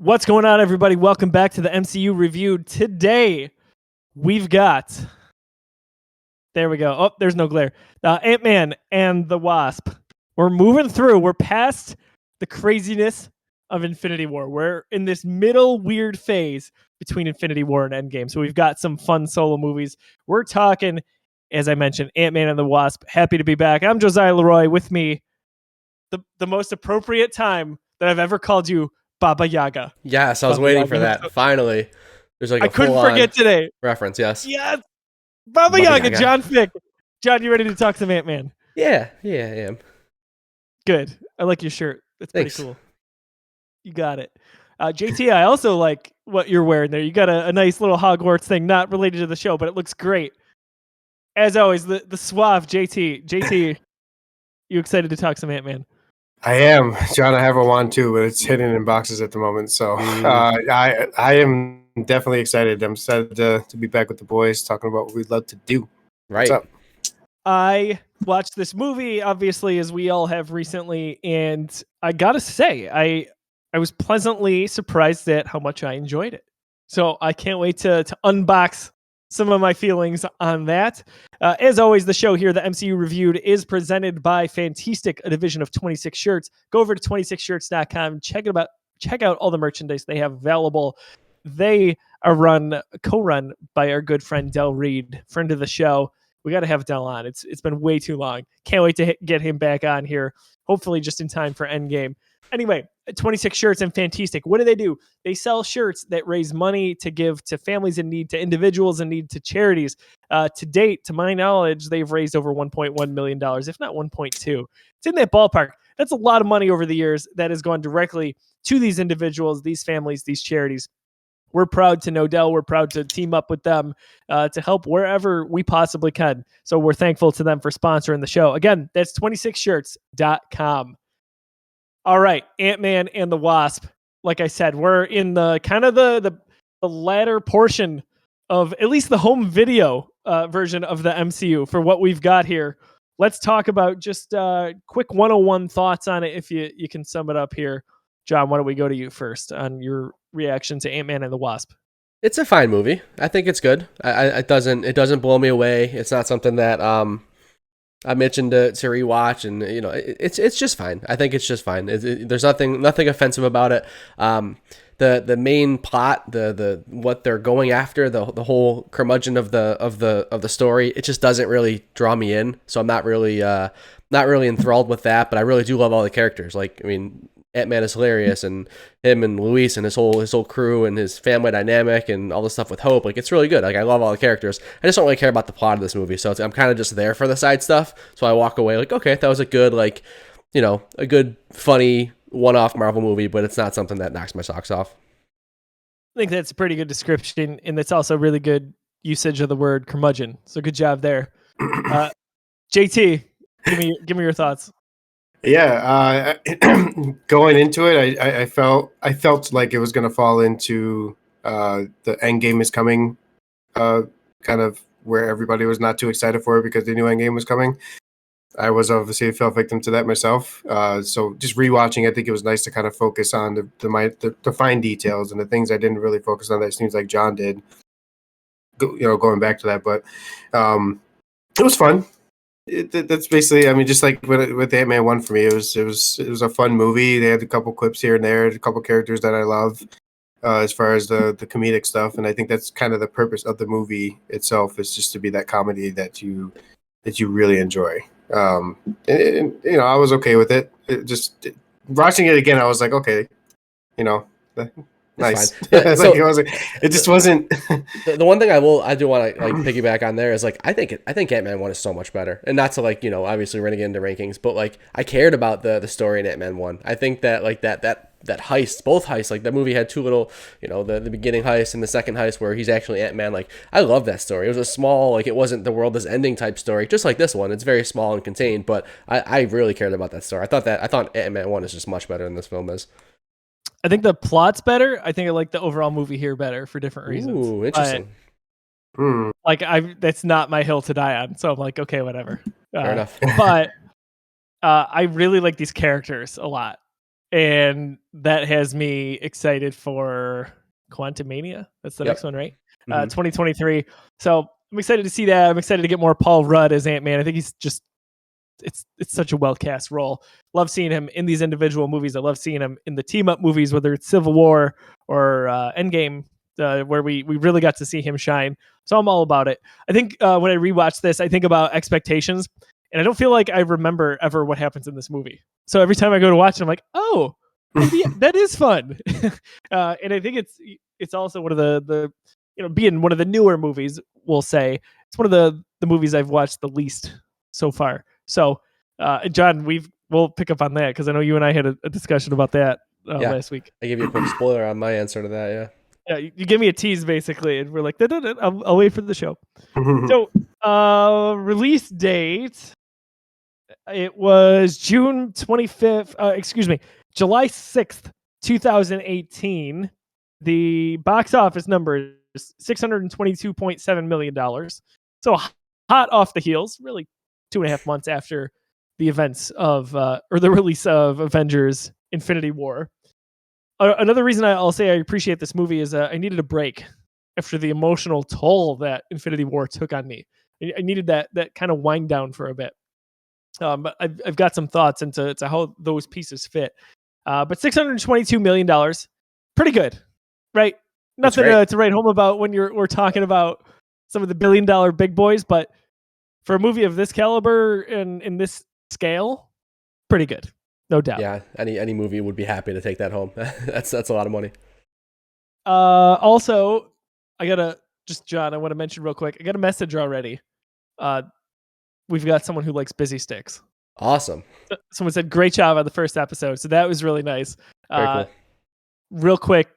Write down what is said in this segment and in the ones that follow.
What's going on, everybody? Welcome back to the MCU Reviewed. Today, we've got... There we go. Oh, there's no glare. Ant-Man and the Wasp. We're moving through. We're past the craziness of Infinity War. We're in this middle weird phase between Infinity War and Endgame. So we've got some fun solo movies. We're talking, as I mentioned, Ant-Man and the Wasp. Happy to be back. I'm Josiah Leroy. With me, the most appropriate time that I've ever called you, Baba Yaga. Yes, I was waiting for that. Finally, there's like a I couldn't forget today. Reference. Yes. Yes, Baba Yaga. John Fick. John, you ready to talk some Ant-Man? Yeah, I am. Good. I like your shirt. That's pretty cool. You got it. JT, I also like what you're wearing there. You got a nice little Hogwarts thing, not related to the show, but it looks great. As always, the suave JT. JT, you excited to talk some Ant-Man? I am, John. I have a wand too, but it's hidden in boxes at the moment. So I am definitely excited. I'm excited to be back with the boys, talking about what we'd love to do. Right. What's up? I watched this movie, obviously, as we all have recently, and I gotta say, I was pleasantly surprised at how much I enjoyed it. So I can't wait to unbox some of my feelings on that. As always, the show here, the MCU Reviewed, is presented by Fantastic, a division of 26 Shirts. Go over to 26shirts.com. Check out all the merchandise they have available. They are co-run by our good friend Del Reed, friend of the show. We got to have Del on. It's been way too long. Can't wait to get him back on here, hopefully just in time for Endgame. Anyway, 26 Shirts and Fantastic. What do? They sell shirts that raise money to give to families in need, to individuals in need, to charities. To date, to my knowledge, they've raised over $1.1 million, if not 1.2. It's in that ballpark. That's a lot of money over the years that has gone directly to these individuals, these families, these charities. We're proud to know Dell. We're proud to team up with them to help wherever we possibly can. So we're thankful to them for sponsoring the show. Again, that's 26shirts.com. All right, Ant-Man and the Wasp. Like I said, we're in the kind of the latter portion of at least the home video version of the MCU for what we've got here. Let's talk about just quick 101 thoughts on it if you can sum it up here. John, why don't we go to you first on your reaction to Ant-Man and the Wasp? It's a fine movie. I think it's good. It doesn't blow me away. It's not something that I mentioned to rewatch, and it's just fine. I think it's just fine. There's nothing offensive about it. The main plot, the what they're going after, the whole curmudgeon of the story, it just doesn't really draw me in. So I'm not really enthralled with that. But I really do love all the characters. Ant-Man is hilarious, and him and Luis and his whole crew and his family dynamic and all the stuff with Hope. It's really good. I love all the characters. I just don't really care about the plot of this movie. So I'm kind of just there for the side stuff. So I walk away okay, that was a good, a good, funny one-off Marvel movie, but it's not something that knocks my socks off. I think that's a pretty good description, and it's also really good usage of the word curmudgeon. So good job there. JT, give me your thoughts. Yeah, going into it, I felt like it was going to fall into the Endgame is coming, kind of where everybody was not too excited for it because they knew Endgame was coming. I was obviously fell victim to that myself. So just rewatching, I think it was nice to kind of focus on the fine details and the things I didn't really focus on. That it seems like John did. Going back to that, but it was fun. That's basically, just like with Ant-Man 1 for me, it was a fun movie. They had a couple clips here and there, a couple characters that I love as far as the comedic stuff, and I think that's kind of the purpose of the movie itself, is just to be that comedy that you really enjoy. And I was okay with it. Watching it again, I was like, okay, nice. Yeah, it just wasn't. The one thing I do want to piggyback on there is I think Ant-Man 1 is so much better, and not to obviously running into rankings, but I cared about the story in Ant-Man 1. I think that that heist, both heists, that movie had two little, the beginning heist and the second heist where he's actually Ant-Man. I love that story. It was a small, it wasn't the world is ending type story, just like this one. It's very small and contained, but I really cared about that story. I thought Ant-Man 1 is just much better than this film is. I think the plot's better. I think I like the overall movie here better for different reasons. Ooh, interesting. That's not my hill to die on, so I'm like, okay, whatever. Fair enough. But I really like these characters a lot. and that has me excited for Quantumania. That's the next one, right? 2023. So I'm excited to see that. I'm excited to get more Paul Rudd as Ant-Man. I think he's just it's such a well cast role. Love seeing him in these individual movies. I love seeing him in the team up movies, whether it's Civil War or Endgame, where we really got to see him shine. So I'm all about it. I think when I rewatch this, I think about expectations, and I don't feel like I remember ever what happens in this movie. So every time I go to watch it, I'm like, oh, maybe that is fun. And I think it's also one of the being one of the newer movies, we'll say it's one of the movies I've watched the least so far. So, John, we'll pick up on that because I know you and I had a discussion about that last week. I gave you a quick spoiler on my answer to that. Yeah. Yeah, you give me a tease basically, and we're like, I'll wait for the show. So, release date. It was June 25th. July 6th, 2018. The box office number is $622.7 million. So hot off the heels, really 2.5 months after the events of, or the release of Avengers Infinity War. Another reason I'll say I appreciate this movie is I needed a break after the emotional toll that Infinity War took on me. I needed that kind of wind down for a bit. But I've got some thoughts into how those pieces fit. But $622 million, pretty good, right? Nothing to write home about when we're talking about some of the billion-dollar big boys, but for a movie of this caliber and in this scale, pretty good, no doubt. Yeah, any movie would be happy to take that home. That's a lot of money. Also, John, I want to mention real quick. I got a message already. We've got someone who likes busy sticks. Awesome. Someone said, great job on the first episode. So that was really nice. Very cool. Real quick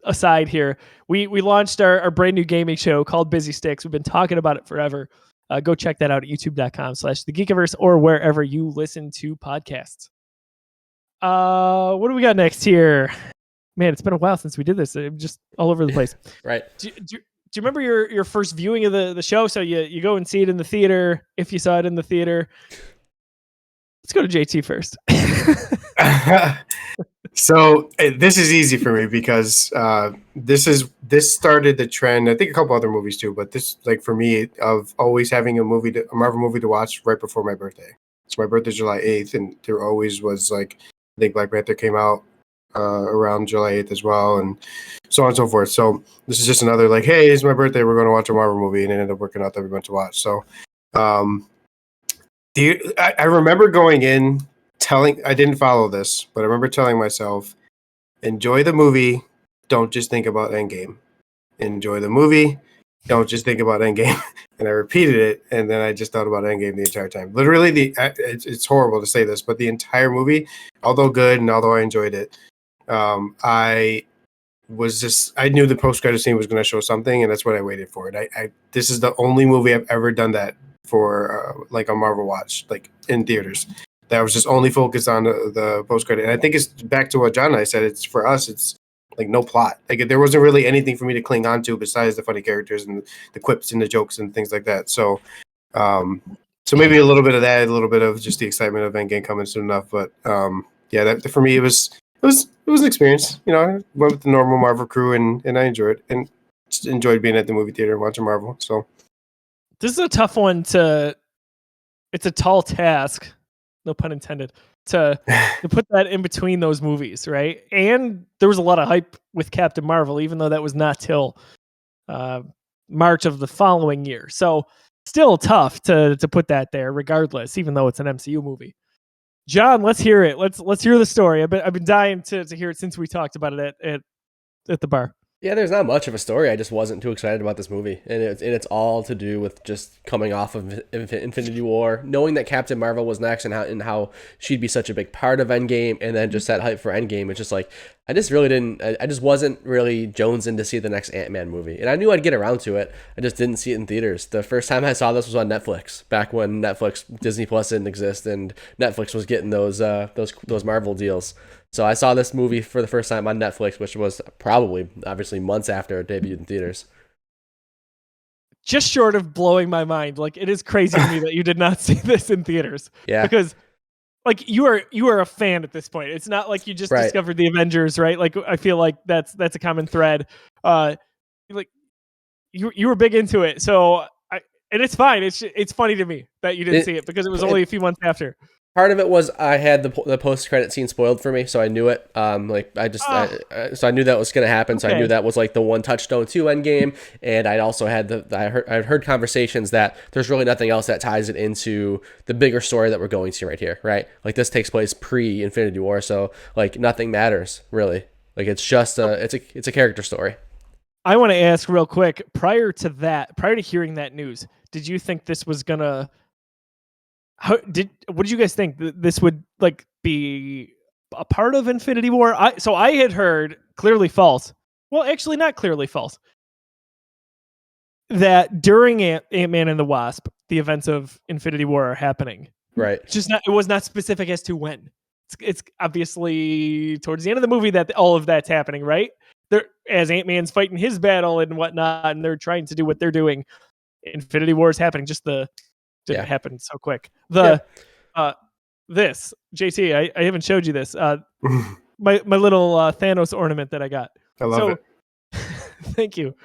aside here. We launched our brand new gaming show called Busy Sticks. We've been talking about it forever. Go check that out at youtube.com/the Geekiverse or wherever you listen to podcasts. What do we got next here? Man, it's been a while since we did this. I'm just all over the place. Right. Do you remember your first viewing of the show? So you go and see it in the theater, if you saw it in the theater. Let's go to JT first. So this is easy for me because this started the trend. I think a couple other movies too, but this, like, for me, of always having a Marvel movie to watch right before my birthday. So my birthday's July 8th, and there always was, like, I think Black Panther came out around July 8th as well, and so on and so forth. So this is just another, like, hey, it's my birthday, we're going to watch a Marvel movie, and it ended up working out that we went to watch. So I remember going in I didn't follow this, but I remember telling myself, enjoy the movie, don't just think about Endgame. Enjoy the movie, don't just think about Endgame. And I repeated it, and then I just thought about Endgame the entire time. Literally, it's horrible to say this, but the entire movie, although good and although I enjoyed it, I knew the post-credit scene was going to show something, and that's what I waited for. And this is the only movie I've ever done that for, like a Marvel watch, like in theaters. That was just only focused on the post-credit. And I think it's back to what John and I said. It's for us, it's like no plot. Like there wasn't really anything for me to cling on to besides the funny characters and the quips and the jokes and things like that. So, so maybe a little bit of that, a little bit of just the excitement of Endgame coming soon enough. But yeah, that for me it was an experience. You know, I went with the normal Marvel crew and I enjoyed it and just enjoyed being at the movie theater and watching Marvel. So this is a tough one it's a tall task, no pun intended, to put that in between those movies, right? And there was a lot of hype with Captain Marvel, even though that was not till March of the following year. So still tough to put that there, regardless, even though it's an MCU movie. John, let's hear it. Let's hear the story. I've been dying to hear it since we talked about it at the bar. Yeah, there's not much of a story. I just wasn't too excited about this movie. And it's all to do with just coming off of Infinity War, knowing that Captain Marvel was next and how she'd be such a big part of Endgame, and then just that hype for Endgame. It's just like, I just wasn't really jonesing to see the next Ant-Man movie. And I knew I'd get around to it. I just didn't see it in theaters. The first time I saw this was on Netflix, back when Disney Plus didn't exist and Netflix was getting those Marvel deals. So I saw this movie for the first time on Netflix, which was probably, obviously, months after it debuted in theaters. Just short of blowing my mind. Like, it is crazy to me that you did not see this in theaters. Yeah. Because like you are a fan at this point. It's not like you just Right. discovered the Avengers, right? Like I feel like that's a common thread. Like you were big into it, so and it's fine. It's funny to me that you didn't see it because it was only a few months after. Part of it was I had the post credit scene spoiled for me, so I knew it. So I knew that was going to happen. So I knew that was like the one Touchstone 2 Endgame, and I also had I've heard conversations that there's really nothing else that ties it into the bigger story that we're going to right here, right? Like this takes place pre Infinity War, so like nothing matters really. Like it's just it's a character story. I want to ask real quick, prior to hearing that news, did you think this was gonna? What did you guys think this would like be a part of Infinity War? I had heard clearly false. Well, actually, not clearly false. That during Ant-Man and the Wasp, the events of Infinity War are happening. Right. It was not specific as to when. It's obviously towards the end of the movie that all of that's happening, right? As Ant-Man's fighting his battle and whatnot, and they're trying to do what they're doing. Infinity War is happening. Just didn't happen so quick. This JT, I haven't showed you this. My little Thanos ornament that I got. I love it. Thank you.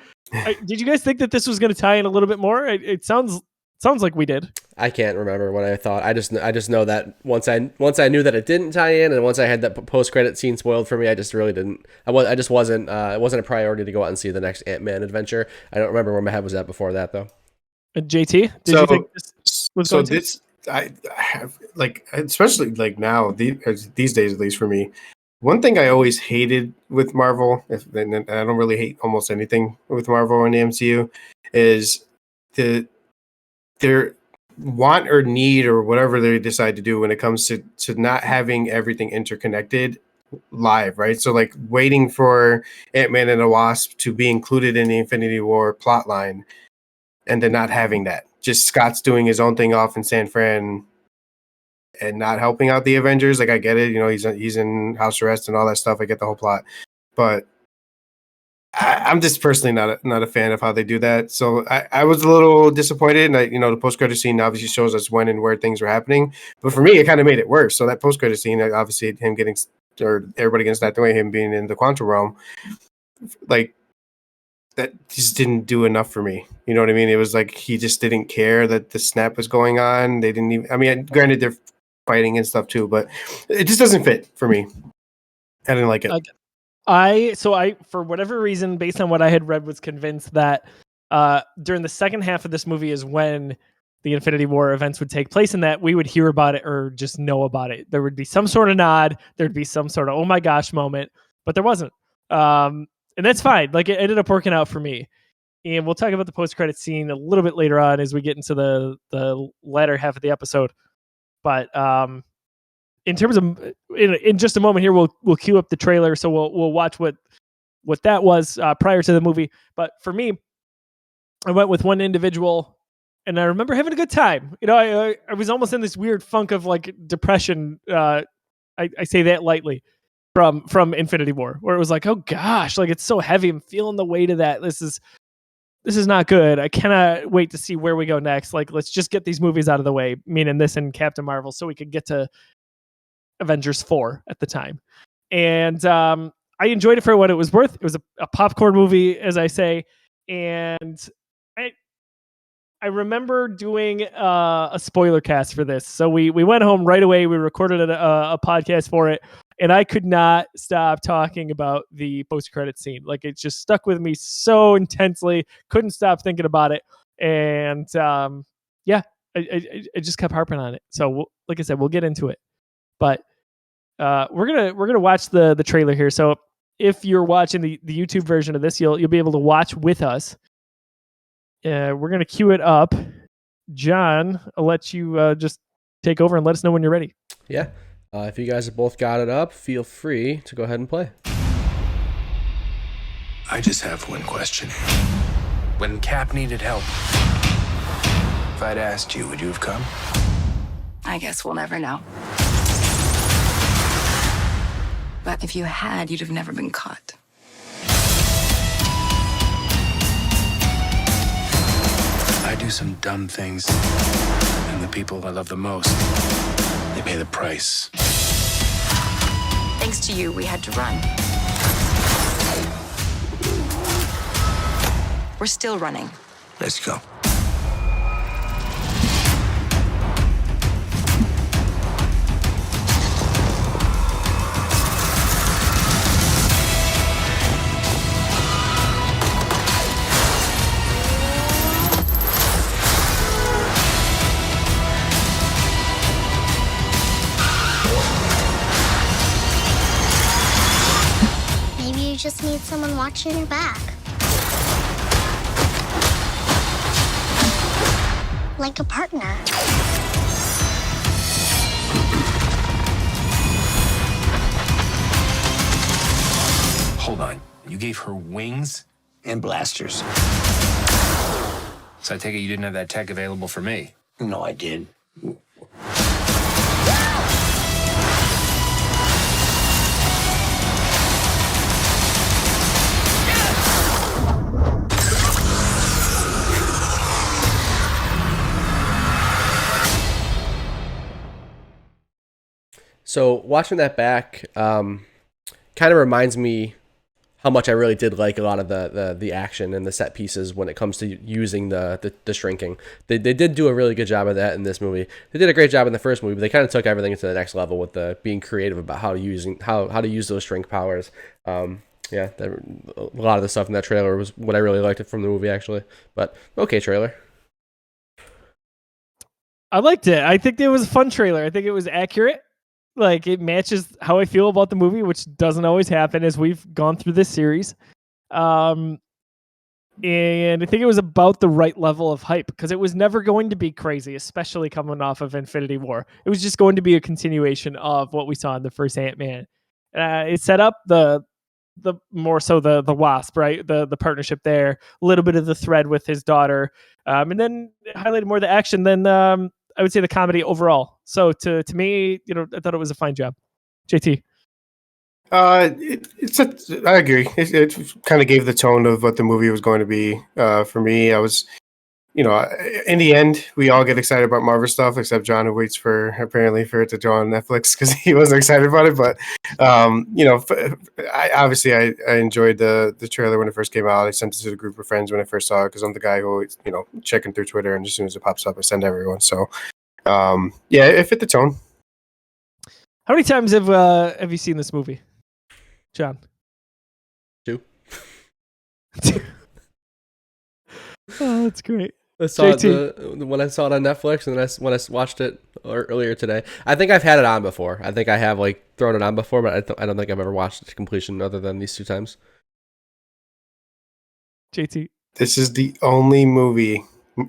Did you guys think that this was going to tie in a little bit more? It sounds like we did. I can't remember what I thought. I just know that once I knew that it didn't tie in, and once I had that post credit scene spoiled for me, I just really didn't. I just wasn't. It wasn't a priority to go out and see the next Ant-Man adventure. I don't remember where my head was at before that though. JT, did you think this was going to? I have like, especially like now these days, at least for me, one thing I always hated with Marvel, and I don't really hate almost anything with Marvel in the MCU, is their want or need or whatever they decide to do when it comes to not having everything interconnected live, right? So like waiting for Ant-Man and the Wasp to be included in the Infinity War plotline, and then not having that. Just Scott's doing his own thing off in San Fran and not helping out the Avengers. Like I get it, he's in house arrest and all that stuff. I get the whole plot, but I'm just personally not a fan of how they do that. So I was a little disappointed. And the post credit scene obviously shows us when and where things were happening, but for me, it kind of made it worse. So that post credit scene, obviously him getting, or everybody gets that way, him being in the quantum realm, like that just didn't do enough for me. You know what I mean? It was like he just didn't care that the snap was going on. They didn't even. I mean, granted they're fighting and stuff too, but it just doesn't fit for me. I didn't like it. I for whatever reason, based on what I had read, was convinced that during the second half of this movie is when the Infinity War events would take place, and that we would hear about it or just know about it. There would be some sort of nod. There'd be some sort of oh my gosh moment, but there wasn't. And that's fine. Like it ended up working out for me. And we'll talk about the post-credit scene a little bit later on as we get into the latter half of the episode. But in terms of in just a moment here, we'll cue up the trailer, so we'll watch what that was prior to the movie. But for me, I went with one individual, and I remember having a good time. I was almost in this weird funk of like depression. I say that lightly. From Infinity War, where it was like, oh gosh, like it's so heavy. I'm feeling the weight of that. This is not good. I cannot wait to see where we go next. Like, let's just get these movies out of the way, meaning this and Captain Marvel, so we could get to Avengers 4 at the time. And I enjoyed it for what it was worth. It was a popcorn movie, as I say. And I remember doing a spoiler cast for this. So we went home right away. We recorded a podcast for it. And I could not stop talking about the post-credit scene. Like it just stuck with me so intensely. Couldn't stop thinking about it. And I just kept harping on it. So like I said, we'll get into it. But we're gonna watch the trailer here. So if you're watching the YouTube version of this, you'll be able to watch with us. We're gonna cue it up. John, I'll let you just take over and let us know when you're ready. Yeah. If you guys have both got it up, feel free to go ahead and play. I just have one question. When Cap needed help, if I'd asked you, would you have come? I guess we'll never know. But if you had, you'd have never been caught. I do some dumb things, and And the people I love the most, they pay the price. Thanks to you, we had to run. We're still running. Let's go. Maybe you just need someone watching your back. Like a partner. Hold on. You gave her wings and blasters. So I take it you didn't have that tech available for me? No, I did. So watching that back kind of reminds me how much I really did like a lot of the action and the set pieces when it comes to using the shrinking. They did do a really good job of that in this movie. They did a great job in the first movie, but they kind of took everything to the next level with the being creative about how to use those shrink powers. A lot of the stuff in that trailer was what I really liked from the movie, actually. But okay, trailer. I liked it. I think it was a fun trailer. I think it was accurate. Like, it matches how I feel about the movie, which doesn't always happen as we've gone through this series. And I think it was about the right level of hype, because it was never going to be crazy, especially coming off of Infinity War. It was just going to be a continuation of what we saw in the first Ant-Man. It set up the more so the Wasp, right? The partnership there, a little bit of the thread with his daughter, and then it highlighted more the action than I would say the comedy overall. So to me, I thought it was a fine job. JT. I agree. It kind of gave the tone of what the movie was going to be. For me, I was, in the end, we all get excited about Marvel stuff, except John, who waits for it to go on Netflix because he wasn't excited about it. But, I enjoyed the trailer when it first came out. I sent it to the group of friends when I first saw it because I'm the guy who always, checking through Twitter, and as soon as it pops up, I send everyone. So, it fit the tone. How many times have you seen this movie, John? 2. Oh, that's great. I saw it when I saw it on Netflix, and then when I watched it earlier today. I think I've had it on before. I think I have thrown it on before, but I don't think I've ever watched it to completion other than these 2 times. JT. This is the only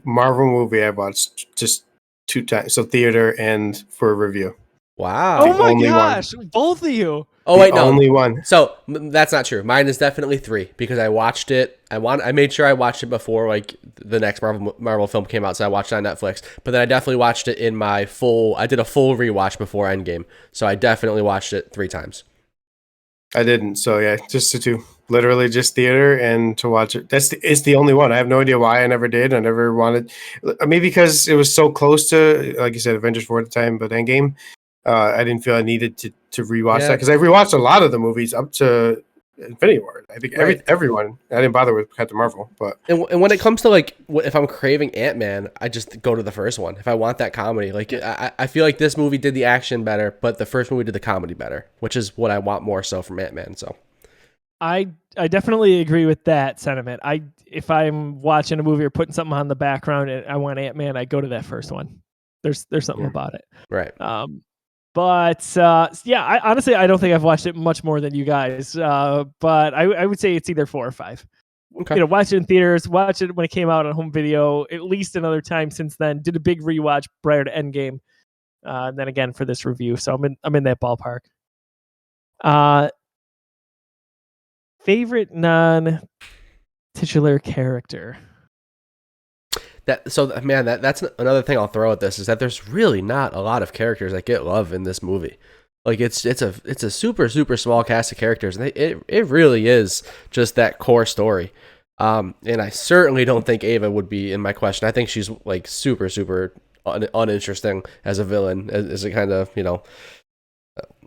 Marvel movie I watched just 2 times, so theater and for review. Wow. Oh my gosh, both of you. Oh wait, no. Only one. So that's not true. Mine is definitely 3 because I watched it. I made sure I watched it before the next Marvel film came out, so I watched it on Netflix. But then I definitely watched it in I did a full rewatch before Endgame, so I definitely watched it 3 times. I didn't. So yeah, just the 2. Literally just theater and to watch it. It's the only one. I have no idea why I never did. I never wanted. Maybe because it was so close to, like you said, Avengers 4 at the time, but Endgame. I didn't feel I needed to rewatch that because I rewatched a lot of the movies up to Infinity War. I think everyone. I didn't bother with Captain Marvel, but and when it comes to if I'm craving Ant-Man, I just go to the first one. If I want that comedy, I feel like this movie did the action better, but the first movie did the comedy better, which is what I want more so from Ant-Man. So I definitely agree with that sentiment. If I'm watching a movie or putting something on the background and I want Ant-Man, I go to that first one. There's something about it, right? But I honestly don't think I've watched it much more than you guys. But I would say it's either 4 or 5. Okay. Watch it in theaters, watch it when it came out on home video at least another time since then. Did a big rewatch prior to Endgame, and then again for this review. So I'm in that ballpark. Favorite non-titular character. That's another thing I'll throw at this is that there's really not a lot of characters that get love in this movie. It's a super small cast of characters, and it really is just that core story. And I certainly don't think Ava would be in my question. I think she's super uninteresting as a villain. As a kind of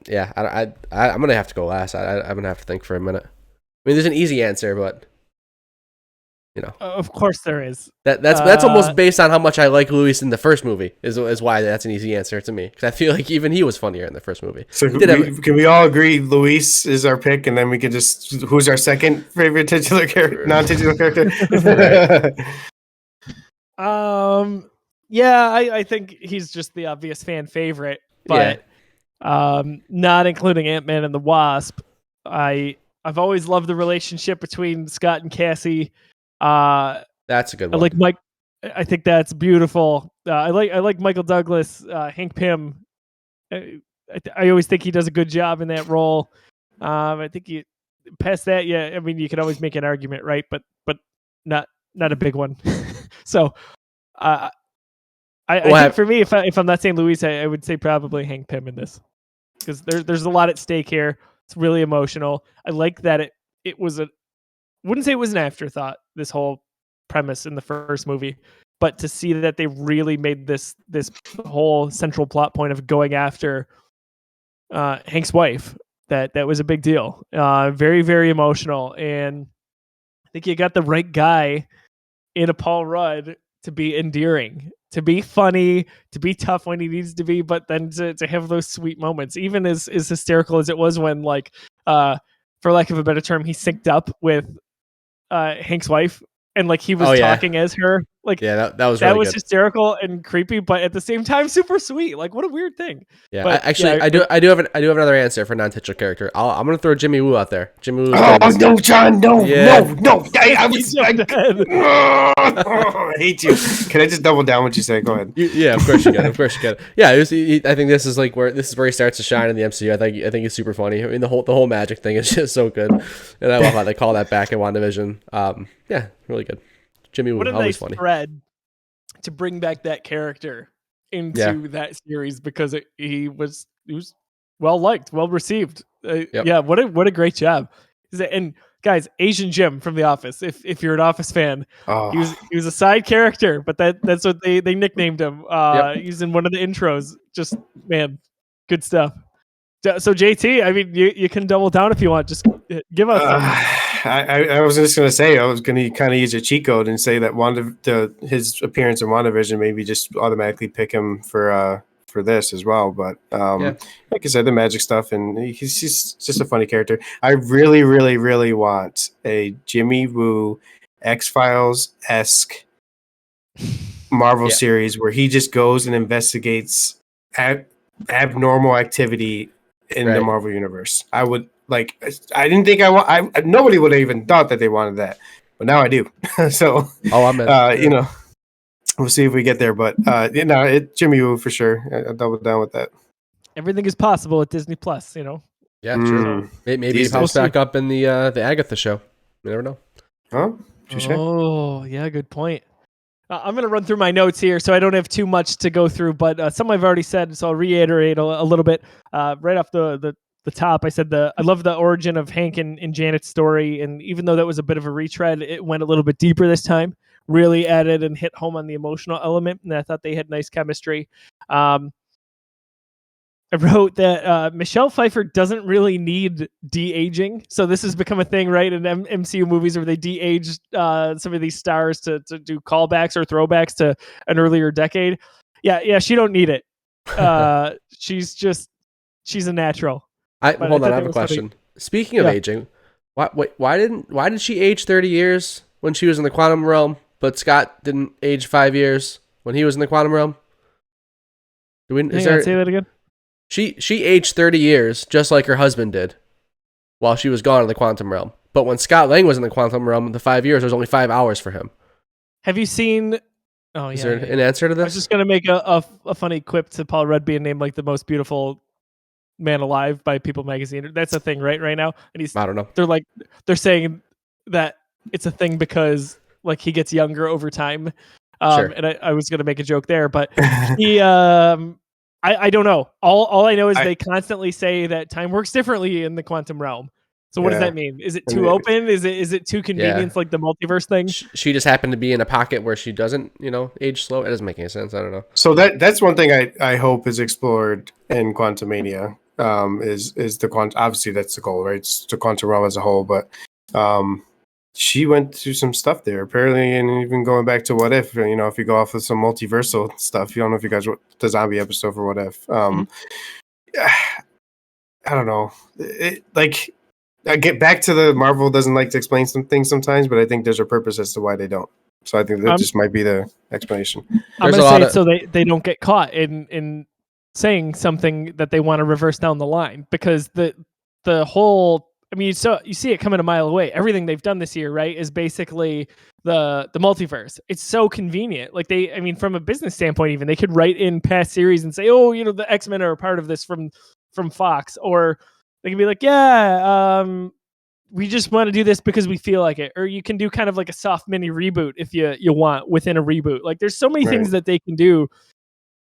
yeah. I'm gonna have to go last. I'm gonna have to think for a minute. I mean, there's an easy answer, but Of course there is. That's almost based on how much I like Luis in the first movie. Is why that's an easy answer to me, because I feel like even he was funnier in the first movie. So can we all agree Luis is our pick, and then we can just who's our second favorite titular character, non-titular character? Yeah, I think he's just the obvious fan favorite, but not including Ant-Man and the Wasp. I've always loved the relationship between Scott and Cassie. That's a good one. I like Mike. I think that's beautiful. I like Michael Douglas, Hank Pym. I always think he does a good job in that role. I think you past that, yeah. I mean, you can always make an argument, right? But not a big one. So, I think for me, if I'm not saying Luis, I would say probably Hank Pym in this, because there's a lot at stake here. It's really emotional. I like that it was wouldn't say it was an afterthought, this whole premise in the first movie, but to see that they really made this whole central plot point of going after Hank's wife, that was a big deal. Very, very emotional. And I think you got the right guy in a Paul Rudd to be endearing, to be funny, to be tough when he needs to be, but then to have those sweet moments, even as hysterical as it was when, like, for lack of a better term, he synced up with Hank's wife, and like he was talking as her. Like, that was really good. Hysterical and creepy, but at the same time super sweet. Like, what a weird thing. Yeah, but, I do have another answer for non-titular character. I'm gonna throw Jimmy Woo out there. Jimmy Woo. Oh no, John, no. I hate you. Can I just double down what you say? Go ahead. Yeah, of course you can. Yeah, I think this is where he starts to shine in the MCU. I think it's super funny. I mean, the whole magic thing is just so good, and I love how they call that back in WandaVision. Yeah, really good. Jimmy Woo, what a always nice funny. thread to bring back that character into that series, because he was well liked, well received. Yeah, what a great job. And guys, Asian Jim from The Office. If you're an Office fan, he was a side character, but that's what they nicknamed him. He's in one of the intros. Just, man, good stuff. So JT, I mean, you can double down if you want. Just give us. I was just gonna say, I was gonna kind of use a cheat code and say that his appearance in WandaVision, maybe just automatically pick him for this as well. But like I said, the magic stuff, and he's just a funny character. I really, really, really want a Jimmy Woo X-Files-esque Marvel series where he just goes and investigates abnormal activity in the Marvel universe. I would like. I didn't think nobody would have even thought that they wanted that, but now I do. So, I'm in. We'll see if we get there. But Jimmy Woo for sure. I'll double down with that. Everything is possible at Disney Plus. Yeah, true. Maybe he pops back up in the Agatha show. You never know. Huh? Oh, yeah, good point. I'm going to run through my notes here, so I don't have too much to go through, but some I've already said, so I'll reiterate a little bit. Right off the top, I said I love the origin of Hank and Janet's story, and even though that was a bit of a retread, it went a little bit deeper this time, really added and hit home on the emotional element, and I thought they had nice chemistry. I wrote that Michelle Pfeiffer doesn't really need de-aging. So this has become a thing, right, in MCU movies where they de-age some of these stars to do callbacks or throwbacks to an earlier decade. Yeah, she don't need it. She's a natural. Hold on, I have a question. Funny. Speaking of aging, why did she age 30 years when she was in the quantum realm, but Scott didn't age 5 years when he was in the quantum realm? Say that again? She aged 30 years, just like her husband did, while she was gone in the quantum realm. But when Scott Lang was in the quantum realm, the 5 years, there was only 5 hours for him. Have you seen... Oh, yeah. Is there an answer to this? I was just going to make a funny quip to Paul Rudd being named like the most beautiful man alive by People magazine. That's a thing right now. And I don't know. They're saying that it's a thing because like he gets younger over time. Sure. And I was going to make a joke there, but he... I don't know. All I know is they constantly say that time works differently in the quantum realm. So what does Yeah. that mean? Is it I too mean, open? Is it too convenient, like the multiverse thing? She just happened to be in a pocket where she doesn't, age slow. It doesn't make any sense. I don't know. So that's one thing I hope is explored in Quantumania. Is the quant? Obviously, that's the goal, right? It's the quantum realm as a whole. But she went through some stuff there, apparently, and even going back to What If. If you go off of some multiversal stuff, you don't know if you guys watched the zombie episode for What If. I don't know. I get back to the Marvel doesn't like to explain some things sometimes, but I think there's a purpose as to why they don't. So I think that just might be the explanation. I'm going to say it so they don't get caught in saying something that they want to reverse down the line, because the whole, I mean, you see it coming a mile away. Everything they've done this year, right, is basically the multiverse. It's so convenient. Like from a business standpoint, even they could write in past series and say, oh, the X-Men are a part of this from Fox, or they can be like, yeah, we just want to do this because we feel like it. Or you can do kind of like a soft mini reboot if you want within a reboot. Like there's so many things that they can do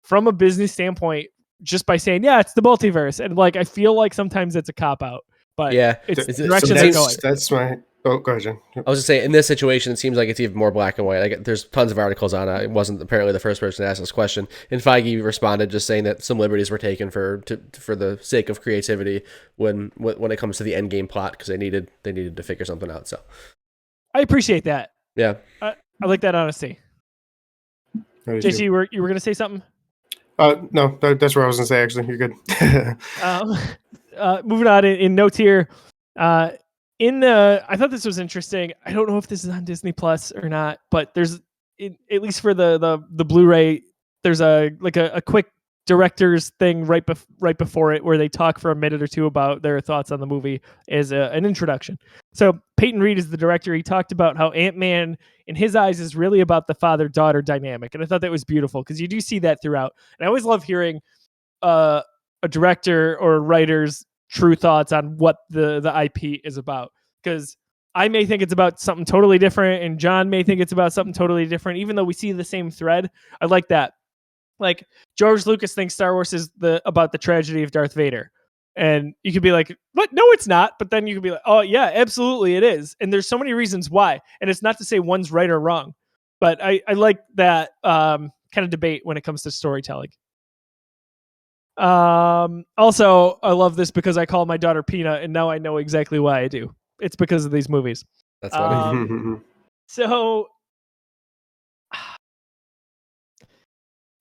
from a business standpoint just by saying, yeah, it's the multiverse. And like I feel like sometimes it's a cop out. But yeah, it's the direction they're going. That's my. Oh, go ahead, Jen. I was just saying, in this situation, it seems like it's even more black and white. Like, there's tons of articles on it. It wasn't apparently the first person to ask this question. And Feige responded just saying that some liberties were taken for the sake of creativity when it comes to the end game plot, because they needed to figure something out. So I appreciate that. Yeah, I like that honesty. JC, you were going to say something? No, that's what I was going to say. Actually, you're good. Moving on in notes here. I thought this was interesting. I don't know if this is on Disney Plus or not, but there's at least for the Blu-ray, there's a quick director's thing right before it where they talk for a minute or two about their thoughts on the movie as an introduction. So Peyton Reed is the director. He talked about how Ant-Man, in his eyes, is really about the father-daughter dynamic, and I thought that was beautiful because you do see that throughout. And I always love hearing a director or writer's true thoughts on what the IP is about, because I may think it's about something totally different and John may think it's about something totally different, even though we see the same thread. I like that. Like George Lucas thinks Star Wars is about the tragedy of Darth Vader, and you could be like, what? No, it's not. But then you could be like, oh yeah, absolutely it is. And there's so many reasons why, and it's not to say one's right or wrong, but I like that kind of debate when it comes to storytelling. Also, I love this because I call my daughter Peanut, and now I know exactly why I do. It's because of these movies. That's funny. So,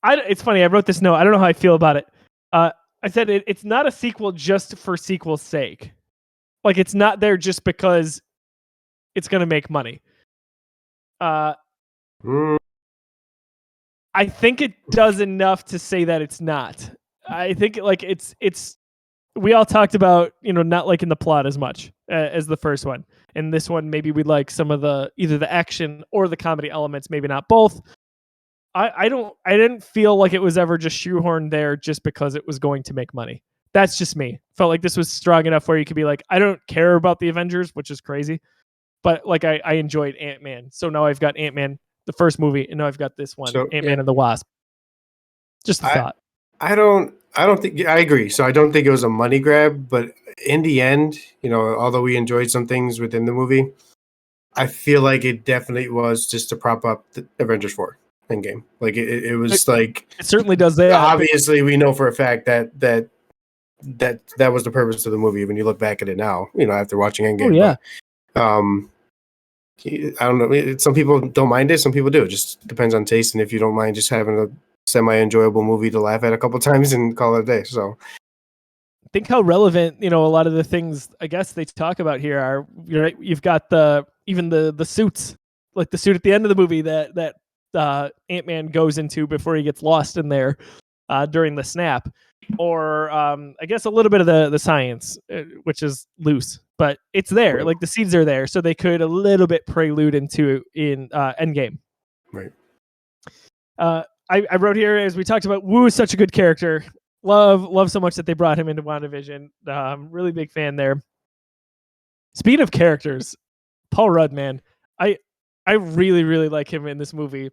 it's funny. I wrote this note. I don't know how I feel about it. I said it's not a sequel just for sequel's sake. Like it's not there just because it's going to make money. I think it does enough to say that it's not. I think like it's we all talked about, not liking the plot as much as the first one. And this one, maybe we like some of either the action or the comedy elements, maybe not both. I didn't feel like it was ever just shoehorned there just because it was going to make money. That's just me. Felt like this was strong enough where you could be like, I don't care about the Avengers, which is crazy. But like I enjoyed Ant-Man. So now I've got Ant-Man, the first movie, and now I've got this one, Ant-Man and the Wasp. Just a thought. I don't think I agree. So I don't think it was a money grab, but in the end, although we enjoyed some things within the movie, I feel like it definitely was just to prop up the Avengers 4 Endgame. Like it was like it certainly does that. Obviously, we know for a fact that was the purpose of the movie. When you look back at it now, after watching Endgame. Oh yeah. But, I don't know. Some people don't mind it. Some people do. It just depends on taste. And if you don't mind just having a semi-enjoyable movie to laugh at a couple times and call it a day. So think how relevant, a lot of the things I guess they talk about here are, you've got even the suits, like the suit at the end of the movie that Ant-Man goes into before he gets lost in there during the snap, or I guess a little bit of the science, which is loose, but it's there. Right. Like the seeds are there, so they could a little bit prelude into in Endgame. Right. I wrote here, as we talked about, Wu is such a good character. Love so much that they brought him into WandaVision. Really big fan there. Speaking of characters, Paul Rudd, man, I really, really like him in this movie.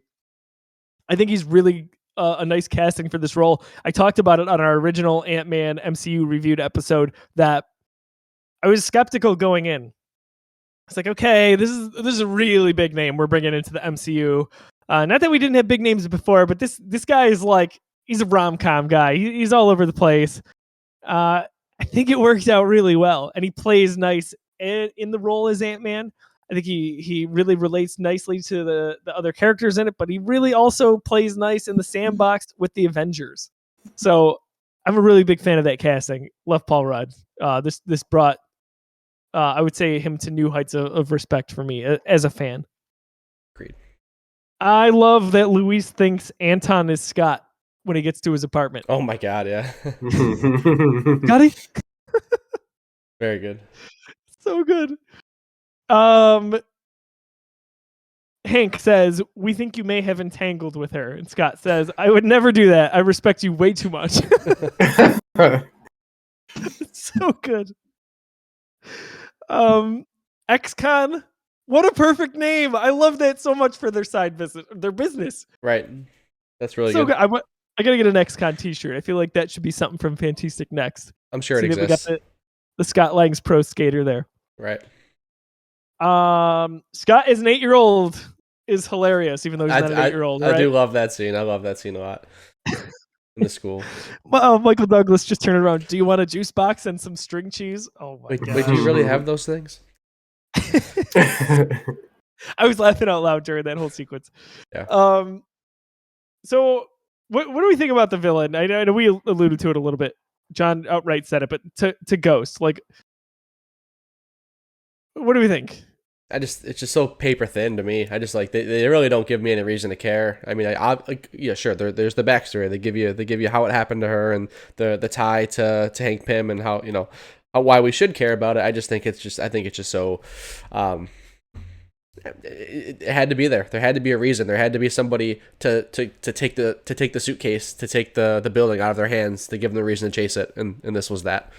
I think he's really a nice casting for this role. I talked about it on our original Ant-Man MCU Reviewed episode that I was skeptical going in. It's like, okay, this is a really big name we're bringing into the MCU. Not that we didn't have big names before, but this guy is like, he's a rom-com guy. He's all over the place. I think it works out really well, and he plays nice in the role as Ant-Man. I think he really relates nicely to the other characters in it, but he really also plays nice in the sandbox with the Avengers. So I'm a really big fan of that casting. Love Paul Rudd. This brought, I would say, him to new heights of respect for me as a fan. Agreed. I love that Luis thinks Anton is Scott when he gets to his apartment. Oh my god, yeah. Scotty? Very good. So good. Hank says, we think you may have entangled with her. And Scott says, I would never do that. I respect you way too much. It's so good. XCon, what a perfect name. I love that so much for their side business, their business. Right. That's really So good. I gotta get an XCon t-shirt. I feel like that should be something from Fantastic Next. I'm sure it See that exists. we got the Scott Lang's pro skater there. Right. Scott is an 8-year-old is hilarious, even though he's not an 8-year-old. I do love that scene. I love that scene a lot. In the school. Well, Michael Douglas just turned around. Do you want a juice box and some string cheese? Oh my god! Wait, do you really have those things? I was laughing out loud during that whole sequence. Yeah. So what do we think about the villain? I know we alluded to it a little bit. John outright said it, but to Ghost, like, what do we think? It's just so paper thin to me. I just like they really don't give me any reason to care. I mean, yeah, sure. There's the backstory. They give you how it happened to her and the tie to Hank Pym and how why we should care about it. I think it's just so. It had to be there. There had to be a reason. There had to be somebody to take the suitcase, to take the building out of their hands, to give them the reason to chase it, and this was that.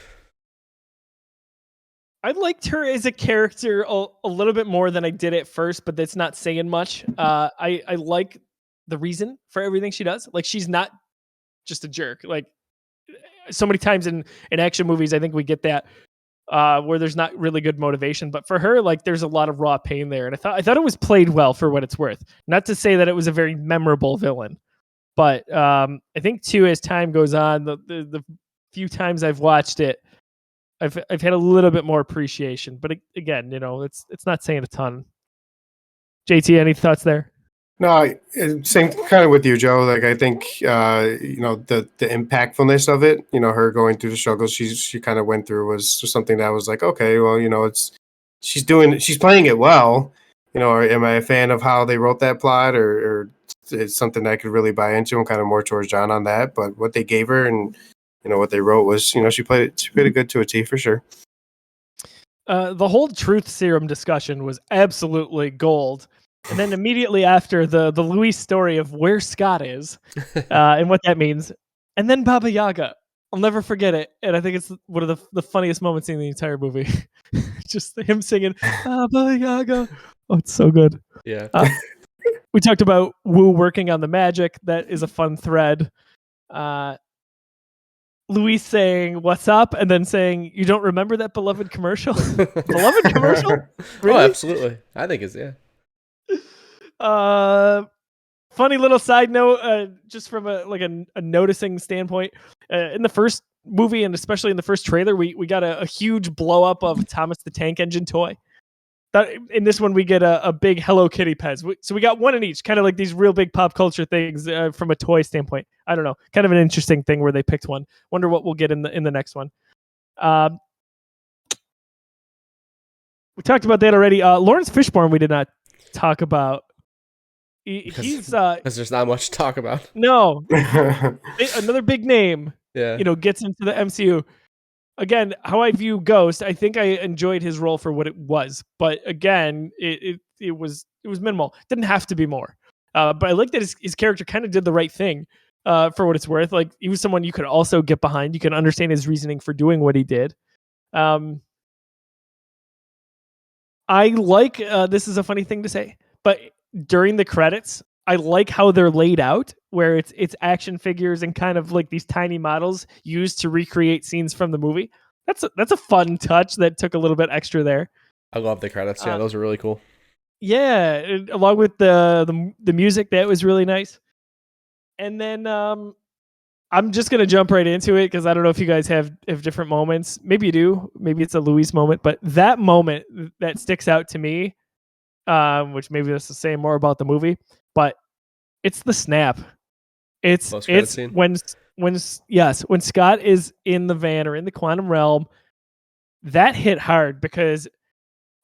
I liked her as a character a little bit more than I did at first, but that's not saying much. I like the reason for everything she does. Like, she's not just a jerk. Like, so many times in action movies, I think we get that where there's not really good motivation. But for her, like, there's a lot of raw pain there, and I thought it was played well for what it's worth. Not to say that it was a very memorable villain, but I think too, as time goes on, the few times I've watched it, I've had a little bit more appreciation, but again, it's not saying a ton. JT, any thoughts there? No, same kind of with you, Joe. Like, I think the impactfulness of it, her going through the struggles she kind of went through was something that was like, okay, well, she's playing it well. Am I a fan of how they wrote that plot, or it's something that I could really buy into? I'm kind of more towards John on that, but what they gave her and what they wrote was, she played it good to a T for sure. The whole truth serum discussion was absolutely gold. And then immediately after the Luis story of where Scott is and what that means. And then Baba Yaga. I'll never forget it. And I think it's one of the funniest moments in the entire movie. Just him singing Baba Yaga. Oh, it's so good. Yeah. We talked about Wu working on the magic. That is a fun thread. Luis saying, what's up? And then saying, you don't remember that beloved commercial? Beloved commercial? Really? Oh, absolutely. I think it's, yeah. Funny little side note, just from a noticing standpoint. In the first movie, and especially in the first trailer, we got a huge blow up of Thomas the Tank Engine toy. In this one, we get a big Hello Kitty Pez. So we got one in each, kind of like these real big pop culture things from a toy standpoint. I don't know, kind of an interesting thing where they picked one. Wonder what we'll get in the next one. We talked about that already. Lawrence Fishborn, we did not talk about. He's because there's not much to talk about. No, another big name. Yeah, gets into the MCU. Again, how I view Ghost, I think I enjoyed his role for what it was, but again, it was minimal. Didn't have to be more. But I like that his character kind of did the right thing for what it's worth. Like, he was someone you could also get behind. You can understand his reasoning for doing what he did. I like this is a funny thing to say, but during the credits, I like how they're laid out, where it's action figures and kind of like these tiny models used to recreate scenes from the movie. that's a fun touch that took a little bit extra there. I love the credits. Yeah, those are really cool. Yeah, along with the music, that was really nice. And then I'm just gonna jump right into it because I don't know if you guys have different moments. Maybe you do. Maybe it's a Luis moment, but that moment that sticks out to me, which maybe that's to say more about the movie, but it's the snap. It's Scene. when Scott is in the van or in the quantum realm, that hit hard because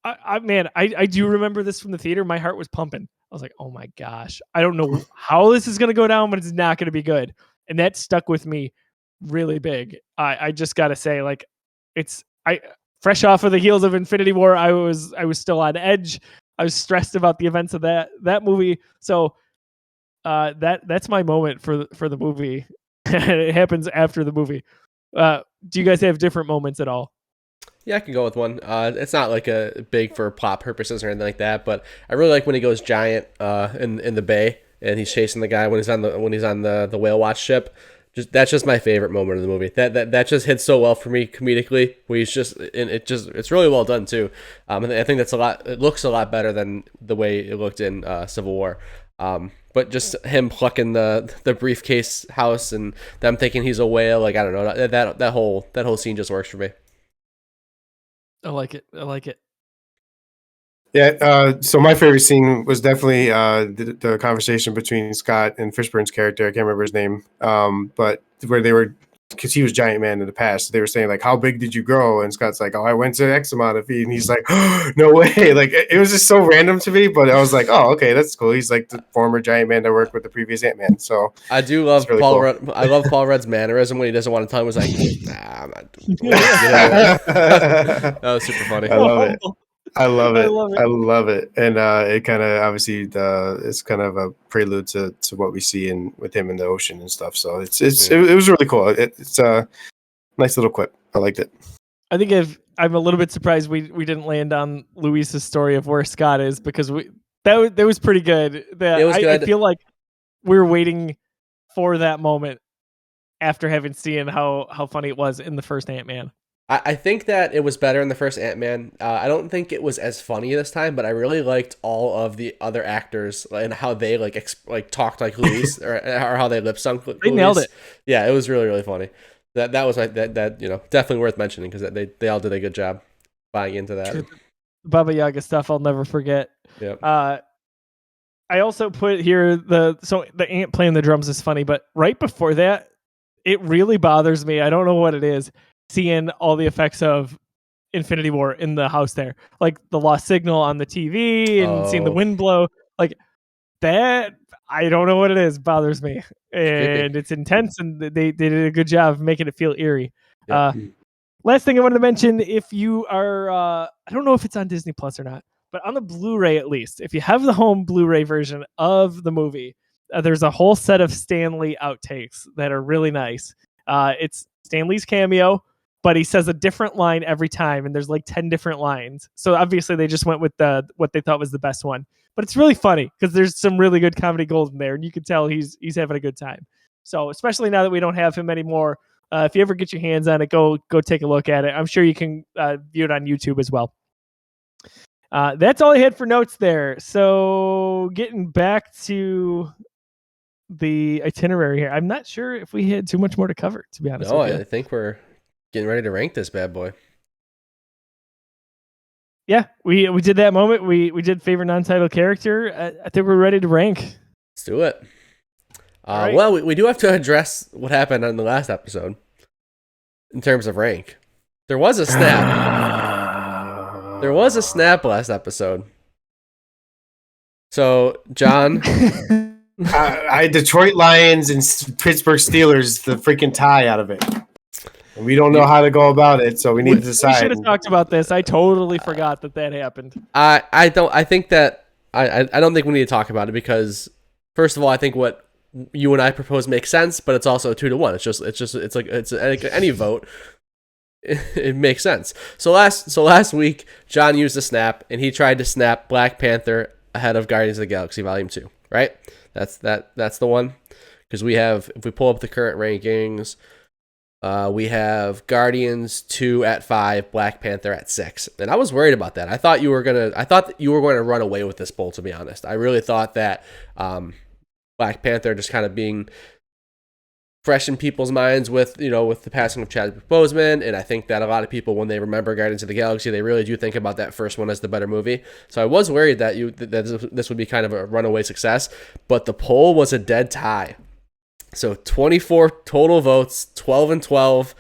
I do remember this from the theater. My heart was pumping. I was like, oh my gosh, I don't know how this is gonna go down, but it's not gonna be good. And that stuck with me really big. I just gotta say, like, fresh off of the heels of Infinity War, I was still on edge. I was stressed about the events of that movie. So that's my moment for the movie. It happens after the movie. Do you guys have different moments at all? Yeah, I can go with one. It's not like a big for plot purposes or anything like that, but I really like when he goes giant in the bay and he's chasing the guy when he's on the whale watch ship. That's just my favorite moment of the movie. That just hits so well for me comedically. Where he's it's really well done too. And I think it looks a lot better than the way it looked in Civil War. But just him plucking the briefcase house and them thinking he's a whale, like, I don't know, that whole scene just works for me. I like it. Yeah, so my favorite scene was definitely the conversation between Scott and Fishborn's character. I can't remember his name, but where they were, because he was Giant Man in the past. They were saying, like, how big did you grow? And Scott's like, oh, I went to X amount of feet. And he's like, oh, no way. Like, it was just so random to me, but I was like, oh, okay, that's cool. He's like the former Giant Man that worked with the previous Ant-Man. So I do love really Paul cool. Rudd. I love Paul Rudd's mannerism when he doesn't want to tell him. He's like, nah, I'm not doing it. That was super funny. I love it. I love it. And it kind of obviously it's kind of a prelude to what we see with him in the ocean and stuff. So it was really cool. It's a nice little quip. I liked it. I think I'm a little bit surprised we didn't land on Luis's story of where Scott is, because that was pretty good. It was good. I feel like we were waiting for that moment after having seen how funny it was in the first Ant-Man. I think that it was better in the first Ant-Man. I don't think it was as funny this time, but I really liked all of the other actors and how they talked like Luis or how they lip synced. They nailed it. Yeah, it was really, really funny. That was definitely worth mentioning because they all did a good job buying into that. Baba Yaga stuff I'll never forget. Yep. I also put here the ant playing the drums is funny, but right before that, it really bothers me. I don't know what it is. Seeing all the effects of Infinity War in the house there, like the lost signal on the TV and seeing the wind blow, like that. I don't know what it is. Bothers me, and it's intense, and they did a good job of making it feel eerie. Yep. Last thing I wanted to mention, if you are, I don't know if it's on Disney Plus or not, but on the Blu-ray at least, if you have the home Blu-ray version of the movie, there's a whole set of Stanley outtakes that are really nice. It's Stanley's cameo, but he says a different line every time, and there's like 10 different lines. So obviously they just went with what they thought was the best one. But it's really funny because there's some really good comedy gold in there, and you can tell he's having a good time. So especially now that we don't have him anymore, if you ever get your hands on it, go take a look at it. I'm sure you can view it on YouTube as well. That's all I had for notes there. So getting back to the itinerary here, I'm not sure if we had too much more to cover, to be honest with you. I think we're getting ready to rank this bad boy. Yeah, we did that moment. We did favorite non-title character. I think we're ready to rank. Let's do it. Right. Well, we do have to address what happened on the last episode in terms of rank. There was a snap. There was a snap last episode. So, John... I Detroit Lions and Pittsburgh Steelers the freaking tie out of it. And we don't know how to go about it, so we need to decide. We should have talked about this. I totally forgot that happened. I don't think we need to talk about it because, first of all, I think what you and I propose makes sense, but it's also 2-1. It's like any vote. It makes sense. So last week, John used a snap, and he tried to snap Black Panther ahead of Guardians of the Galaxy Volume 2, right? That's the one. Because if we pull up the current rankings, We have Guardians 2 at 5, Black Panther at 6. And I was worried about that. I thought that you were going to run away with this poll, to be honest. I really thought that Black Panther just kind of being fresh in people's minds with the passing of Chadwick Boseman, and I think that a lot of people, when they remember Guardians of the Galaxy, they really do think about that first one as the better movie. So I was worried that this would be kind of a runaway success, but the poll was a dead tie. So 24 total votes, 12 and 12.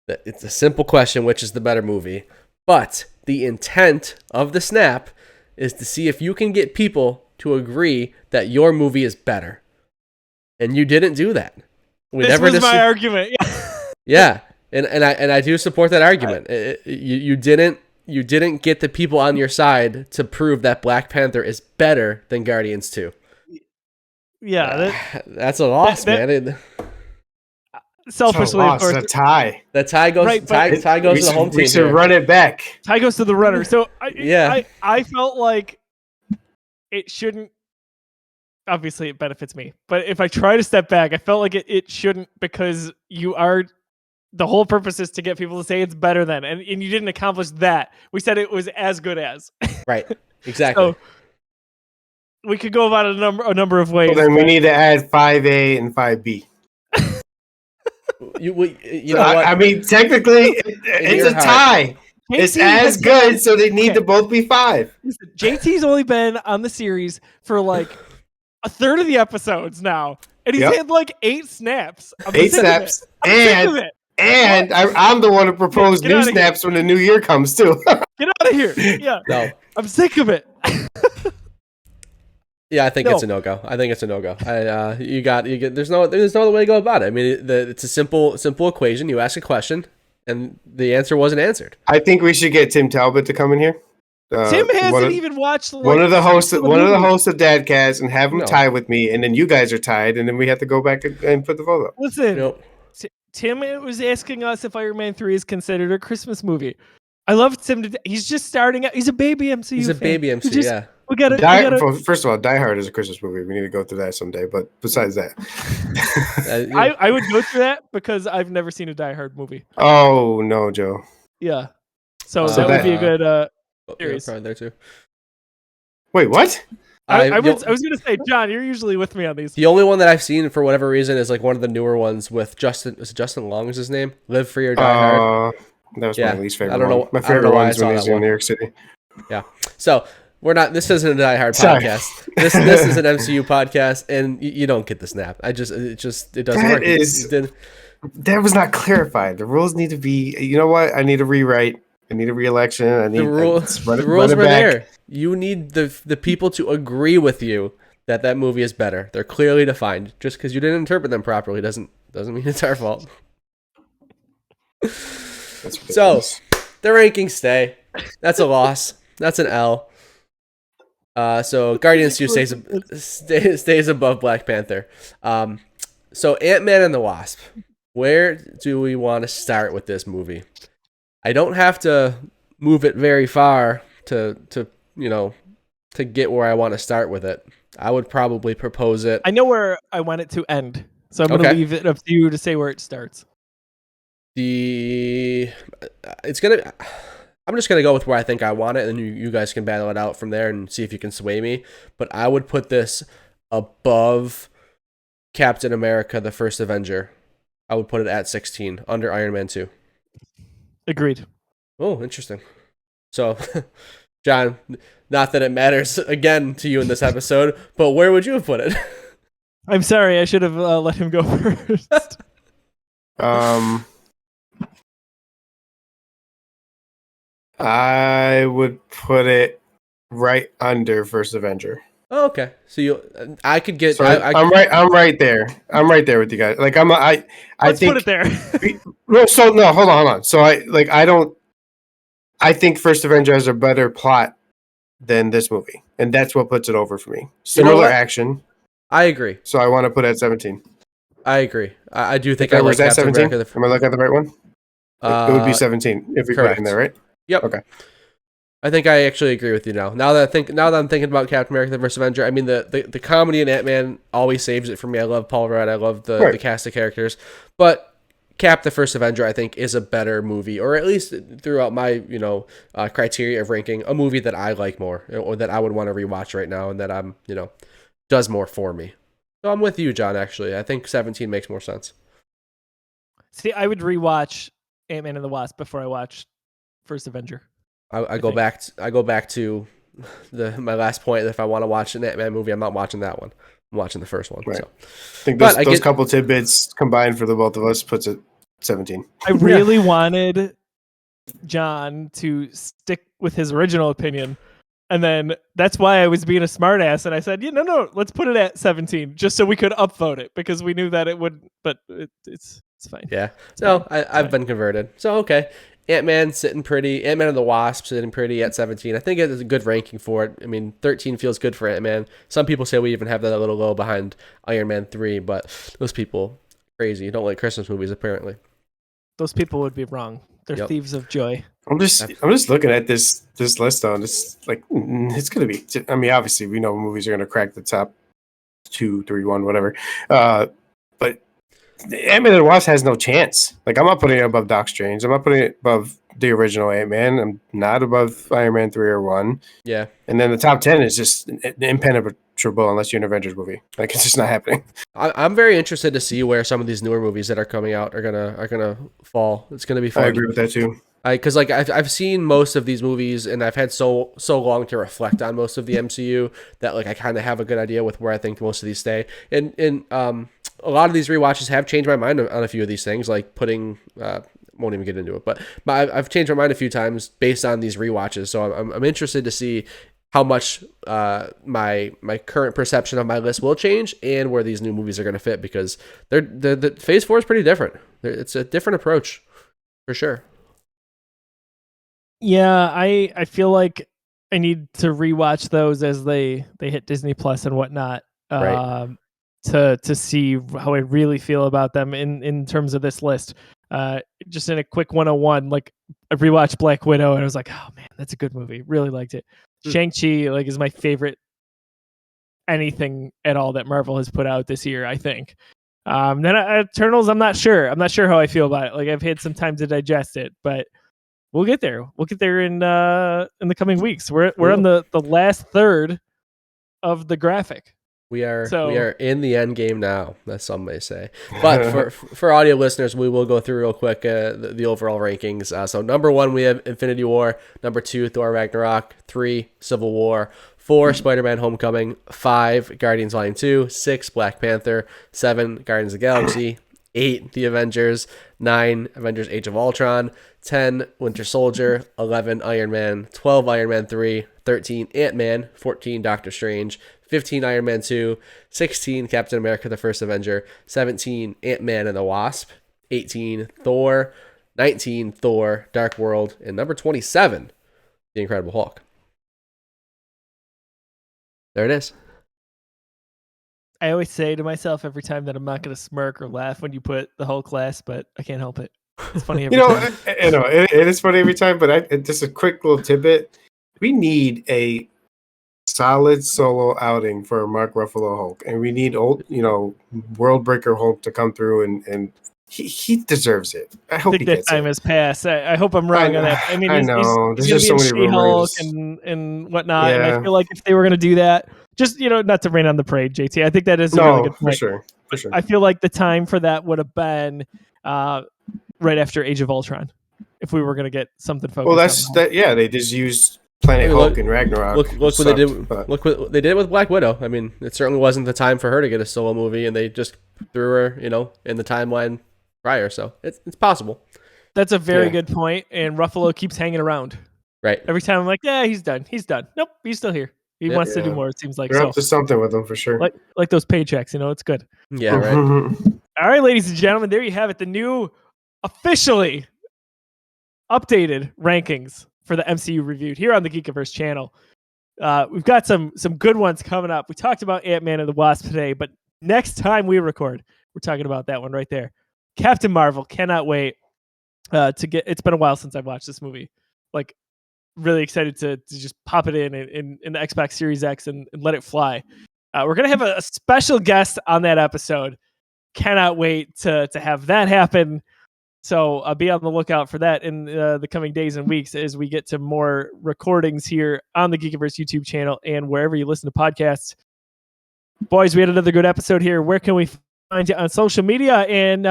It's a simple question, which is the better movie. But the intent of the snap is to see if you can get people to agree that your movie is better. And you didn't do that. This was my argument. Yeah. And I do support that argument. You didn't get the people on your side to prove that Black Panther is better than Guardians 2. Yeah, that's a loss, man. Selfishly, of course, a tie. The tie goes. Right, tie goes to the home team. We should run it back. Tie goes to the runner. So I felt like it shouldn't. Obviously, it benefits me, but if I try to step back, I felt like it shouldn't, because the whole purpose is to get people to say it's better than, and you didn't accomplish that. We said it was as good as. Right. Exactly. So, we could go about a number of ways. Well, then we need to add 5A and 5B. You know what? I mean, technically, it's a tie. It's as good, so they need to both be 5. Listen, JT's only been on the series for like a third of the episodes now, and he's had like 8 snaps. 8 snaps, and I'm the one who proposed new snaps when the new year comes too. Get out of here! Yeah, no. I'm sick of it. Yeah, I think it's a no-go. You get. There's no other way to go about it. I mean, it's a simple equation. You ask a question, and the answer wasn't answered. I think we should get Tim Talbot to come in here. Tim hasn't even watched one of the hosts of Dadcast, and have him tie with me, and then you guys are tied, and then we have to go back and put the vote up. Listen, Tim was asking us if Iron Man 3 is considered a Christmas movie. I love Tim. He's just starting out. He's a baby MCU. He's a baby MCU. Yeah. We gotta, first of all, Die Hard is a Christmas movie. We need to go through that someday. But besides that, I would go through that because I've never seen a Die Hard movie. Oh no, Joe. Yeah, so that would be a good series. Probably there too. Wait, what? I was gonna say, John, you're usually with me on these. The only one that I've seen for whatever reason is like one of the newer ones with Justin. Is it Justin Long? Is his name? Live Free or Die Hard. That was my least favorite. I don't know. My favorite one is when he's in New York City. Yeah. So. We're not. This isn't a Die Hard podcast. This is an MCU podcast, and you don't get the snap. It doesn't work. That was not clarified. The rules need to be. You know what? I need a rewrite. I need a re-election. The rules were there. You need the people to agree with you that movie is better. They're clearly defined. Just because you didn't interpret them properly doesn't mean it's our fault. So the rankings stay. That's a loss. That's an L. So Guardians 2 stays above Black Panther. So Ant-Man and the Wasp. Where do we want to start with this movie? I don't have to move it very far to get where I want to start with it. I would probably propose it. I know where I want it to end, so I'm going to leave it up to you to say where it starts. I'm just going to go with where I think I want it, and then you guys can battle it out from there and see if you can sway me. But I would put this above Captain America, the First Avenger. I would put it at 16, under Iron Man 2. Agreed. Oh, interesting. So, John, not that it matters again to you in this episode, but where would you have put it? I'm sorry, I should have let him go first. I would put it right under First Avenger. Oh, okay. So I could get. So I'm right there. I'm right there with you guys. Like Let's think, put it there. Hold on. So I think First Avenger has a better plot than this movie, and that's what puts it over for me. Similar action. I agree. So I want to put it at 17. I agree. I do think was that 17? Am I looking at the right one? It would be 17 if we put it in there, right? Yep. Okay. I think I actually agree with you now. Now that I'm thinking about Captain America: The First Avenger, I mean the comedy in Ant-Man always saves it for me. I love Paul Rudd. I love the cast of characters, but Cap the First Avenger, I think, is a better movie, or at least throughout my criteria of ranking, a movie that I like more, or that I would want to rewatch right now, and that I'm does more for me. So I'm with you, John. Actually, I think 17 makes more sense. See, I would rewatch Ant-Man and the Wasp before I watch First Avenger. I go back to my last point. If I want to watch an Ant-Man movie, I'm not watching that one. I'm watching the first one. Right. So. I think those couple tidbits combined for the both of us puts it 17. I really wanted John to stick with his original opinion, and then that's why I was being a smartass, and I said, no, let's put it at 17, just so we could upvote it, because we knew that it would, but it's fine. Yeah. It's No, fine. I've been converted. So, okay. Ant-Man sitting pretty. Ant-Man and the Wasp sitting pretty at 17. I think it is a good ranking for it. I mean, 13 feels good for Ant-Man. Some people say we even have that a little low behind Iron Man 3, but those people, crazy. Don't like Christmas movies, apparently. Those people would be wrong. They're thieves of joy. I'm just looking at this list on this, like, it's gonna be. I mean, obviously we know movies are gonna crack the top 2, 3, 1, whatever. But Ant-Man and the Wasp has no chance. Like, I'm not putting it above Doc Strange. I'm not putting it above the original Ant-Man. I'm not above Iron Man 3 or 1. Yeah. And then the top 10 is just impenetrable unless you're an Avengers movie. Like, it's just not happening. I'm very interested to see where some of these newer movies that are coming out are gonna fall. It's gonna be fun. I agree with that too. Because like I've seen most of these movies, and I've had so long to reflect on most of the MCU that like I kind of have a good idea with where I think most of these stay. And a lot of these rewatches have changed my mind on a few of these things, like putting. Won't even get into it, but I've changed my mind a few times based on these rewatches. So I'm interested to see how much my current perception of my list will change, and where these new movies are going to fit, because the Phase 4 is pretty different. It's a different approach for sure. Yeah, I feel like I need to rewatch those as they hit Disney Plus and whatnot, Right. to see how I really feel about them in terms of this list. Just in a quick 101, like I rewatched Black Widow and I was like, oh man, that's a good movie. Really liked it. Shang-Chi like is my favorite anything at all that Marvel has put out this year, I think. Then Eternals, I'm not sure how I feel about it. Like I've had some time to digest it, but we'll get there. We'll get there in the coming weeks. We're on the last third of the graphic. We are in the end game now, as some may say. But for audio listeners, we will go through real quick the overall rankings. So number 1, we have Infinity War. Number 2, Thor Ragnarok. 3, Civil War. 4, Spider-Man Homecoming. 5, Guardians Volume 2. 6, Black Panther. 7, Guardians of the Galaxy. 8, The Avengers. 9, Avengers Age of Ultron. 10, Winter Soldier. 11, Iron Man. 12, Iron Man 3. 13, Ant-Man. 14, Doctor Strange. 15, Iron Man 2, 16, Captain America, the First Avenger, 17, Ant-Man and the Wasp, 18, Thor, 19, Thor, Dark World, and number 27, The Incredible Hulk. There it is. I always say to myself every time that I'm not going to smirk or laugh when you put the Hulk last, but I can't help it. It's funny every time. It is funny every time, but just a quick little tidbit. We need a solid solo outing for Mark Ruffalo Hulk, and we need world breaker Hulk to come through, and he deserves it. I hope think that time has passed. I hope I'm wrong on that. I mean, I know he's there's just so many Hulk rumors and whatnot. Yeah. And I feel like if they were going to do that, just not to rain on the parade, JT. I think that is a really good point. For sure. I feel like the time for that would have been right after Age of Ultron, if we were going to get something focused. Well, that's that. Yeah, they just used Planet Hulk and Ragnarok. Look what they did. Look what they did with Black Widow. I mean, it certainly wasn't the time for her to get a solo movie, and they just threw her, in the timeline prior. So it's possible. That's a very good point. And Ruffalo keeps hanging around. Right. Every time I'm like, yeah, he's done. Nope, he's still here. He wants to do more. It seems like They're up to something with them for sure. Like those paychecks, it's good. Yeah. Right. All right, ladies and gentlemen, there you have it. The new, officially updated rankings for the MCU Reviewed here on the Geekiverse channel. We've got some good ones coming up. We talked about Ant-Man and the Wasp today, but next time we record, we're talking about that one right there. Captain Marvel. Cannot wait to get. It's been a while since I've watched this movie. Like, really excited to just pop it in the Xbox Series X and let it fly. We're gonna have a special guest on that episode. Cannot wait to have that happen. So be on the lookout for that in the coming days and weeks as we get to more recordings here on the Geekiverse YouTube channel and wherever you listen to podcasts. Boys, we had another good episode here. Where can we find you on social media, and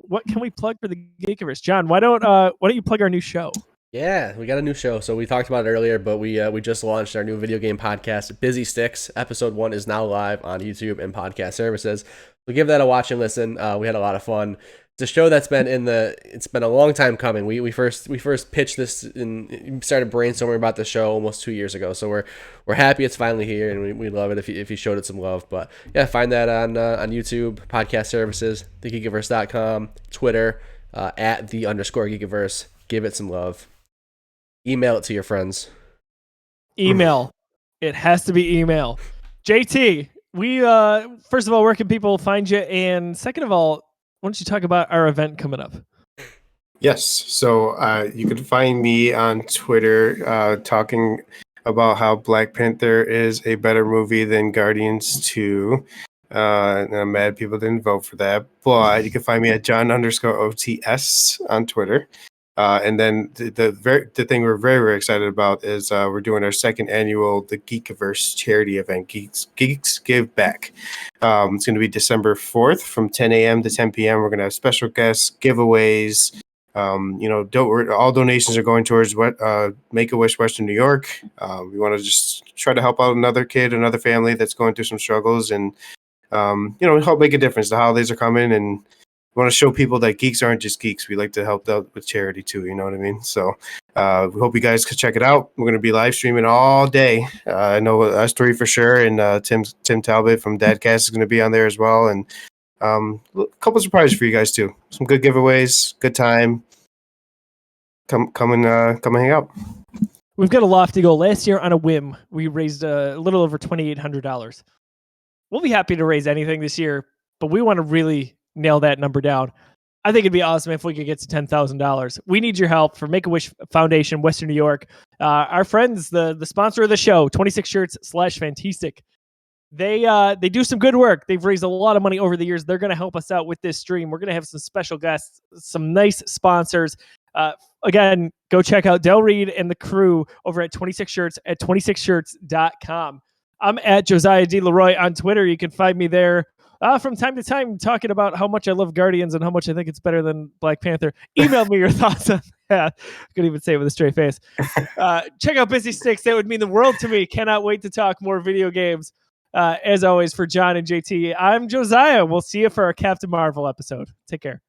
what can we plug for the Geekiverse? John, why don't you plug our new show? Yeah, we got a new show. So we talked about it earlier, but we just launched our new video game podcast, Busy Sticks. Episode 1 is now live on YouTube and podcast services. So give that a watch and listen. We had a lot of fun. It's a show that's been it's been a long time coming. We first pitched this and started brainstorming about the show almost 2 years ago. So we're happy it's finally here, and we love it if you showed it some love. But yeah, find that on YouTube, podcast services, thegeekiverse.com, Twitter, @the_Geekiverse. Give it some love. Email it to your friends. Email. It has to be email. JT, we first of all, where can people find you? And second of all, why don't you talk about our event coming up? Yes. So you can find me on Twitter talking about how Black Panther is a better movie than Guardians 2. And I'm mad people didn't vote for that. But you can find me at John_OTS on Twitter. And then the thing we're very, very excited about is we're doing our second annual The Geekiverse charity event, Geeks Give Back. It's going to be December 4th from 10 a.m. to 10 p.m. We're going to have special guests, giveaways. All donations are going towards Make-A-Wish Western New York. We want to just try to help out another family that's going through some struggles, and help make a difference. The holidays are coming, and we want to show people that geeks aren't just geeks. We like to help out with charity too. You know what I mean? So we hope you guys could check it out. We're going to be live streaming all day. I know us three for sure, and Tim Talbot from Dadcast is going to be on there as well, and a couple surprises for you guys too. Some good giveaways, good time. Come and hang out. We've got a lofty goal. Last year, on a whim, we raised a little over $2,800. We'll be happy to raise anything this year, but we want to really nail that number down. I think it'd be awesome if we could get to $10,000. We need your help for Make-A-Wish Foundation, Western New York. Our friends, the sponsor of the show, 26 Shirts /Fantastic. They do some good work. They've raised a lot of money over the years. They're going to help us out with this stream. We're going to have some special guests, some nice sponsors. Again, go check out Del Reed and the crew over at 26 Shirts at 26shirts.com. I'm at Josiah D. Leroy on Twitter. You can find me there from time to time talking about how much I love Guardians and how much I think it's better than Black Panther. Email me your thoughts on that. I couldn't even say it with a straight face. Check out Busy Sticks. That would mean the world to me. Cannot wait to talk more video games. As always, for John and JT, I'm Josiah. We'll see you for our Captain Marvel episode. Take care.